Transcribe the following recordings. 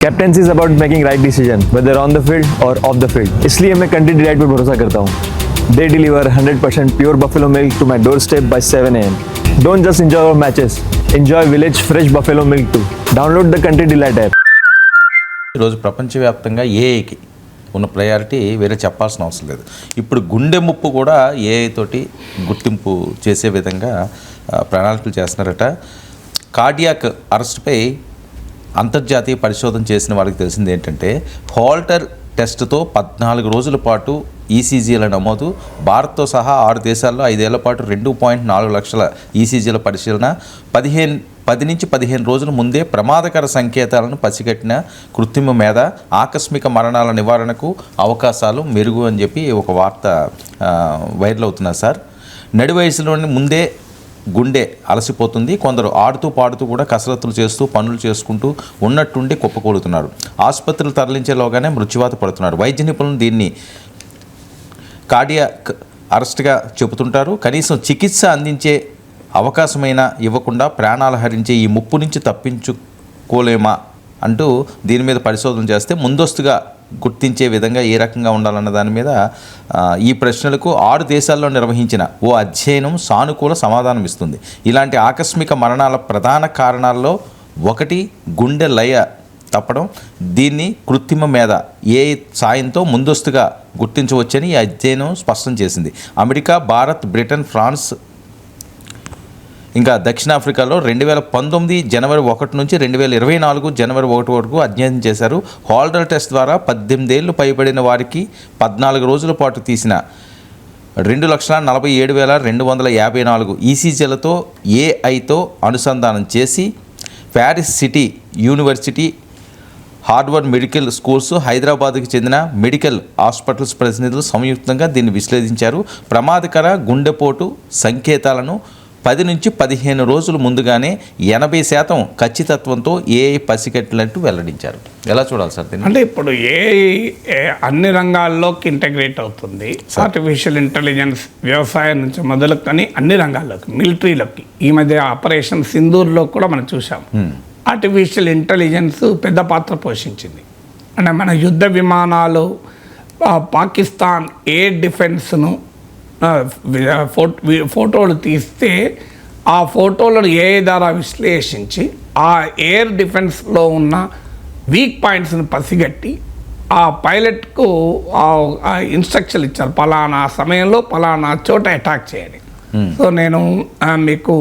Captaincy is about making right decision whether on the field और off the field. इसलिए मैं Country Delight पर भरोसा करता हूँ। They deliver 100% pure buffalo milk to my doorstep by 7 AM। Don't just enjoy our matches, enjoy village fresh buffalo milk too. Download the country delight app. ఈరోజు ప్రపంచవ్యాప్తంగా ఏఐకి ఉన్న priority వేరే చెప్పాల్సిన అవసరం లేదు. ఇప్పుడు గుండె ముప్పు కూడా ఏఐ తోటి గుర్తింపు చేసే విధంగా ప్రణాళికలు చేస్తున్నారట. కార్డియాక్ అరెస్ట్పై అంతర్జాతీయ పరిశోధన చేసిన వాళ్ళకి తెలిసింది ఏంటంటే హోల్టర్ టెస్ట్తో 14 రోజుల పాటు ఈసీజీల నమోదు. భారత్తో సహా 6 దేశాల్లో 5 ఏళ్ల పాటు 2.4 లక్షల ఈసీజీల పరిశీలన. 10 నుంచి 15 రోజుల ముందే ప్రమాదకర సంకేతాలను పసిగట్టిన కృత్రిమ మేధ ఆకస్మిక మరణాల నివారణకు అవకాశాలు మెరుగు అని చెప్పి ఒక వార్త వైరల్ అవుతున్నారు సార్. నడి వయసులోని ముందే గుండె అలసిపోతుంది. కొందరు ఆడుతూ పాడుతూ కూడా కసరత్తులు చేస్తూ పనులు చేసుకుంటూ ఉన్నట్టుండి కుప్పకూలుతున్నారు. ఆసుపత్రులు తరలించేలోగానే మృత్యువాత పడుతున్నారు. వైద్య నిపుణులు దీన్ని కార్డియాక్ అరెస్ట్గా చెబుతుంటారు. కనీసం చికిత్స అందించే అవకాశమైనా ఇవ్వకుండా ప్రాణాలు హరించే ఈ ముప్పు నుంచి తప్పించుకోలేమా అంటూ దీని మీద పరిశోధన చేస్తే ముందస్తుగా గుర్తించే విధంగా ఏ రకంగా ఉండాలన్న దాని మీద ఈ ప్రశ్నలకు 6 దేశాల్లో నిర్వహించిన ఓ అధ్యయనం సానుకూల సమాధానం ఇస్తుంది. ఇలాంటి ఆకస్మిక మరణాల ప్రధాన కారణాల్లో ఒకటి గుండె లయ తప్పడం. దీన్ని కృత్రిమ మేధ ఏఐ సాయంతో ముందస్తుగా గుర్తించవచ్చని ఈ అధ్యయనం స్పష్టం చేసింది. అమెరికా, భారత్, బ్రిటన్, ఫ్రాన్స్ ఇంకా దక్షిణాఫ్రికాలో 2019 జనవరి 1 నుంచి 2024 జనవరి 1 వరకు అధ్యయనం చేశారు. హోల్డర్ టెస్ట్ ద్వారా 18 ఏళ్లు పైబడిన వారికి 14 రోజుల పాటు తీసిన 2,47,254 ఈసీజీలతో ఏఐతో అనుసంధానం చేసి Paris city university, Harvard medical schools, హైదరాబాద్కి చెందిన మెడికల్ హాస్పిటల్స్ ప్రతినిధులు సంయుక్తంగా దీన్ని విశ్లేషించారు. ప్రమాదకర గుండెపోటు సంకేతాలను 10 నుంచి 15 రోజులు ముందుగానే 80% ఖచ్చితత్వంతో ఏఐ పసిగట్టినట్టు వెల్లడించారు. ఎలా చూడాలి సార్ దీన్ని? అంటే ఇప్పుడు ఏఐ అన్ని రంగాల్లోకి ఇంటగ్రేట్ అవుతుంది. ఆర్టిఫిషియల్ ఇంటెలిజెన్స్ వ్యవసాయం నుంచి మొదలుకొని అన్ని రంగాల్లోకి, మిలిటరీలోకి, ఈ మధ్య ఆపరేషన్ సింధూర్లో కూడా మనం చూసాం. ఆర్టిఫిషియల్ ఇంటెలిజెన్స్ పెద్ద పాత్ర పోషించింది. అంటే మన యుద్ధ విమానాలు పాకిస్తాన్ ఎయిర్ డిఫెన్స్ను ఫోటోలు తీస్తే ఆ ఫోటోలను ఏఐ ద్వారా విశ్లేషించి ఆ ఎయిర్ డిఫెన్స్లో ఉన్న వీక్ పాయింట్స్ని పసిగట్టి ఆ పైలట్కు ఇన్స్ట్రక్షన్లు ఇచ్చారు, పలానా సమయంలో పలానా చోట అటాక్ చేయాలి. సో నేను మీకు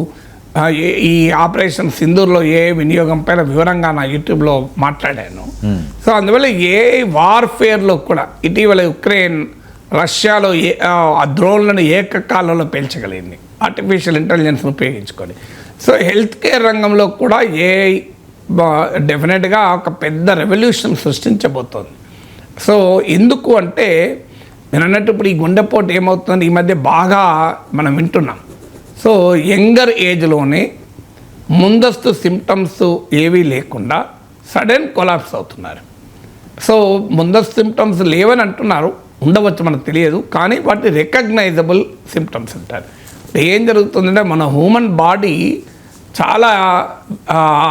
ఈ ఆపరేషన్ సింధూర్లో ఏఐ వినియోగం పైన వివరంగా నా యూట్యూబ్లో మాట్లాడాను. సో అందువల్ల ఏఐ వార్ఫేర్లో కూడా ఇటీవల యుక్రెయిన్ రష్యాలో ఆ డ్రోన్లను ఏకకాలంలో పేల్చగలిగింది ఆర్టిఫిషియల్ ఇంటెలిజెన్స్ను ఉపయోగించుకొని. సో హెల్త్ కేర్ రంగంలో కూడా ఏఐ డెఫినెట్గా ఒక పెద్ద రెవల్యూషన్ సృష్టించబోతోంది. సో ఎందుకు అంటే నేను అన్నట్టు ఇప్పుడు ఈ గుండెపోటు ఏమవుతుంది ఈ మధ్య బాగా మనం వింటున్నాం. సో యంగర్ ఏజ్లోనే ముందస్తు సిమ్టమ్స్ ఏవీ లేకుండా సడన్ కొలాప్స్ అవుతున్నారు. సో ముందస్తు సిమ్టమ్స్ లేవని అంటున్నారు, ఉండవచ్చు మనకు తెలియదు, కానీ వాటి రికగ్నైజబుల్ సిమ్టమ్స్ అంటారు. ఏం జరుగుతుందంటే మన హ్యూమన్ బాడీ చాలా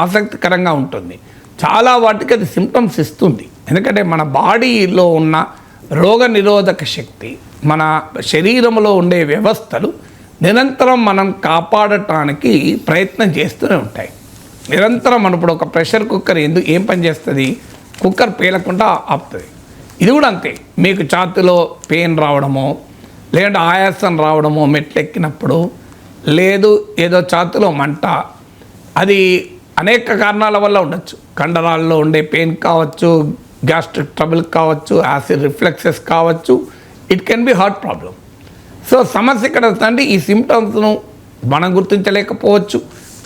ఆసక్తికరంగా ఉంటుంది. చాలా వాటికి అది సిమ్టమ్స్ ఇస్తుంది. ఎందుకంటే మన బాడీలో ఉన్న రోగ నిరోధక శక్తి, మన శరీరంలో ఉండే వ్యవస్థలు నిరంతరం మనం కాపాడటానికి ప్రయత్నం చేస్తూనే ఉంటాయి. నిరంతరం మనం ఇప్పుడు ఒక ప్రెషర్ కుక్కర్ ఏం పని చేస్తుంది, కుక్కర్ పేలకుండా ఆపుతుంది. ఇది కూడా అంతే. మీకు ఛాతీలో పెయిన్ రావడమో, లేదంటే ఆయాసం రావడమో మెట్లెక్కినప్పుడు, లేదు ఏదో ఛాతీలో మంట, అది అనేక కారణాల వల్ల ఉండొచ్చు. కండరాల్లో ఉండే పెయిన్ కావచ్చు, గ్యాస్ట్రిక్ ట్రబుల్ కావచ్చు, యాసిడ్ రిఫ్లెక్సెస్ కావచ్చు, it can be heart problem. So సమస్య ఇక్కడ వస్తుందంటే ఈ సిమ్టమ్స్ను మనం గుర్తించలేకపోవచ్చు,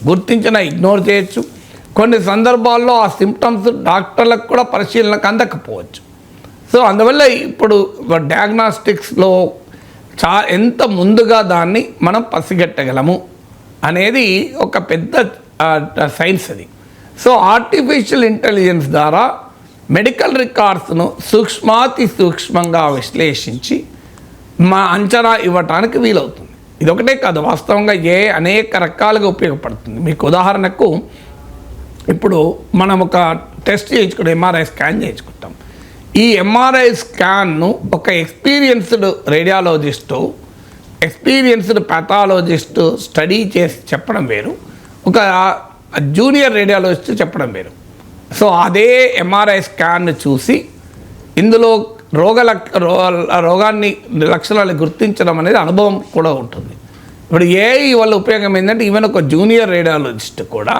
గుర్తించినా ఇగ్నోర్ చేయొచ్చు. కొన్ని సందర్భాల్లో ఆ సిమ్టమ్స్ డాక్టర్లకు కూడా పరిశీలనకు అందకపోవచ్చు. సో అందువల్ల ఇప్పుడు డయాగ్నాస్టిక్స్లో ఎంత ముందుగా దాన్ని మనం పసిగట్టగలము అనేది ఒక పెద్ద సైన్స్ అది. సో ఆర్టిఫిషియల్ ఇంటెలిజెన్స్ ద్వారా మెడికల్ రికార్డ్స్ను సూక్ష్మాతి సూక్ష్మంగా విశ్లేషించి మా అంచనా ఇవ్వటానికి వీలవుతుంది. ఇదొకటే కాదు, వాస్తవంగా అనేక రకాలుగా ఉపయోగపడుతుంది. మీకు ఉదాహరణకు ఇప్పుడు మనం ఒక టెస్ట్ చేయించుకుంటాం, ఎంఆర్ఐ స్కాన్ చేయించుకుంటాం. ఈ ఎంఆర్ఐ స్కాన్ను ఒక experienced radiologist, experienced pathologist study చేసి చెప్పడం వేరు, ఒక జూనియర్ రేడియాలజిస్ట్ చెప్పడం వేరు. సో అదే ఎంఆర్ఐ స్కాన్ చూసి ఇందులో రోగాన్ని లక్షణాలు గుర్తించడం అనేది అనుభవం కూడా ఉంటుంది. ఇప్పుడు ఏఐ వల్ల ఉపయోగం ఏంటంటే ఈవెన్ ఒక జూనియర్ రేడియాలజిస్ట్ కూడా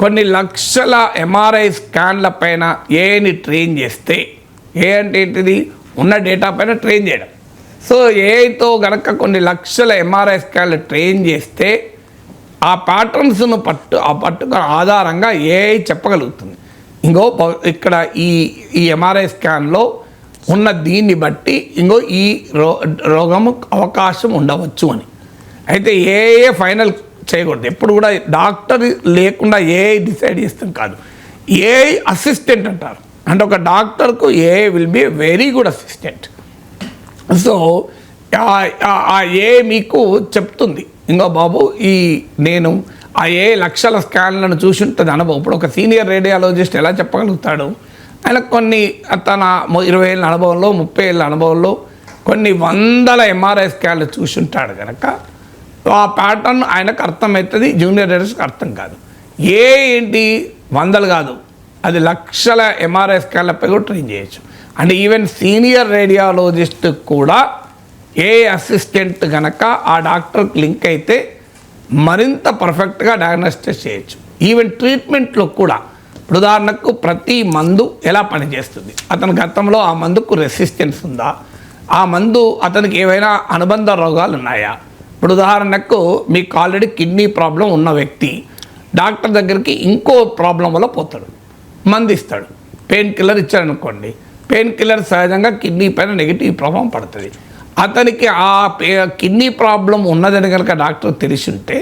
కొన్ని లక్షల ఎంఆర్ఐ స్కాన్ల పైన ఏఐని ట్రైన్ చేస్తే, ఏ అంటే ఏంటిది, ఉన్న డేటా పైన ట్రైన్ చేయడం. సో ఏఐతో గనక కొన్ని లక్షల ఎంఆర్ఐ స్కాన్లు ట్రైన్ చేస్తే ఆ ప్యాటర్న్స్ను పట్టుకున్న ఆధారంగా ఏఐ చెప్పగలుగుతుంది. ఇక్కడ ఈ ఎంఆర్ఐ స్కాన్లో ఉన్న దీన్ని బట్టి ఈ రోగము అవకాశం ఉండవచ్చు అని. అయితే ఏఐ ఫైనల్ చేయకూడదు, ఎప్పుడు కూడా డాక్టర్ లేకుండా ఏఐ డిసైడ్ చేస్తాం కాదు. ఏఐ అసిస్టెంట్ అంటారు, అంటే ఒక డాక్టర్కు AI will be very good assistant. So ఆ ఏఐ మీకు చెప్తుంది, బాబు నేను ఆ లక్షల స్కాన్లను చూసి ఉంటుంది అనుభవం. ఇప్పుడు ఒక సీనియర్ రేడియాలజిస్ట్ ఎలా చెప్పగలుగుతాడు, ఆయన తన 20 ఏళ్ళ అనుభవంలో, 30 ఏళ్ళ అనుభవంలో కొన్ని వందల ఎంఆర్ఐ స్కాన్లు చూసి ఉంటాడు కనుక ఆ ప్యాటర్న్ ఆయనకు అర్థమవుతుంది, జూనియర్ రేడియాలజిస్ట్కి అర్థం కాదు. ఏంటి వందలు కాదు, అది లక్షల ఎంఆర్ఐ స్కాన్లపై కూడా ట్రైన్ చేయొచ్చు. అంటే ఈవెన్ సీనియర్ రేడియాలజిస్ట్ కూడా అసిస్టెంట్ కనుక ఆ డాక్టర్కి లింక్ అయితే మరింత పర్ఫెక్ట్గా డయాగ్నోస్టిస్ చేయొచ్చు. ఈవెన్ ట్రీట్మెంట్లో కూడా ఇప్పుడు ఉదాహరణకు ప్రతి మందు ఎలా పనిచేస్తుంది, అతని గతంలో ఆ మందుకు రెసిస్టెన్స్ ఉందా, ఆ మందు అతనికి ఏవైనా అనుబంధ రోగాలు ఉన్నాయా. ఇప్పుడు ఉదాహరణకు మీకు ఆల్రెడీ కిడ్నీ ప్రాబ్లం ఉన్న వ్యక్తి డాక్టర్ దగ్గరికి ఇంకో ప్రాబ్లం వల్ల పోతాడు, మందు ఇస్తాడు, పెయిన్ కిల్లర్ ఇచ్చారనుకోండి, పెయిన్ కిల్లర్ సహజంగా కిడ్నీ పైన నెగిటివ్ ప్రభావం పడుతుంది. అతనికి ఆ కిడ్నీ ప్రాబ్లం ఉన్నదని కనుక డాక్టర్ తెలిసి ఉంటే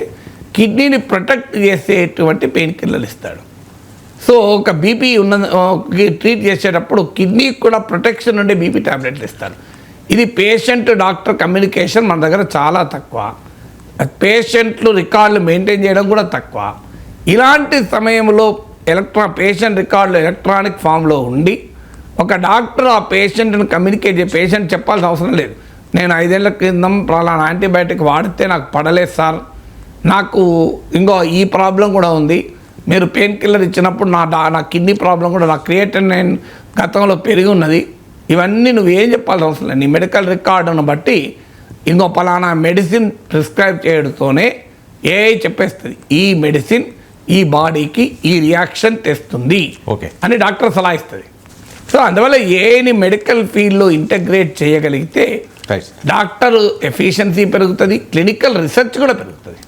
కిడ్నీని ప్రొటెక్ట్ చేసేటువంటి పెయిన్ కిల్లర్ ఇస్తాడు. సో ఒక బీపీ ట్రీట్ చేసేటప్పుడు కిడ్నీకి కూడా ప్రొటెక్షన్ ఉండే బీపీ ట్యాబ్లెట్లు ఇస్తారు. ఇది పేషెంట్ డాక్టర్ కమ్యూనికేషన్ మన దగ్గర చాలా తక్కువ, పేషెంట్లు రికార్డులు మెయింటైన్ చేయడం కూడా తక్కువ. ఇలాంటి సమయంలో పేషెంట్ రికార్డులు ఎలక్ట్రానిక్ ఫామ్లో ఉండి ఒక డాక్టర్ ఆ పేషెంట్ని కమ్యూనికేట్ చేసి, పేషెంట్ చెప్పాల్సిన అవసరం లేదు, నేను 5 ఏళ్ల క్రితం పలానా యాంటీబయాటిక్ వాడితే నాకు పడలేదు సార్, నాకు ఈ ప్రాబ్లం కూడా ఉంది, మీరు పెయిన్ కిల్లర్ ఇచ్చినప్పుడు నా కిడ్నీ ప్రాబ్లం కూడా, నా క్రియేటినిన్ గతంలో పెరిగి ఉన్నది, ఇవన్నీ నువ్వేం చెప్పాల్సిన అవసరం లేదు, నీ మెడికల్ రికార్డును బట్టి పలానా మెడిసిన్ ప్రిస్క్రైబ్ చేయడంతోనే ఏఐ చెప్పేస్తుంది, ఈ మెడిసిన్ ఈ బాడీకి ఈ రియాక్షన్ తెస్తుంది అని డాక్టర్ సలహా ఇస్తుంది. సో అందువల్ల ఏఐని మెడికల్ ఫీల్డ్లో ఇంటగ్రేట్ చేయగలిగితే డాక్టర్ ఎఫిషియన్సీ పెరుగుతుంది, క్లినికల్ రీసెర్చ్ కూడా పెరుగుతుంది.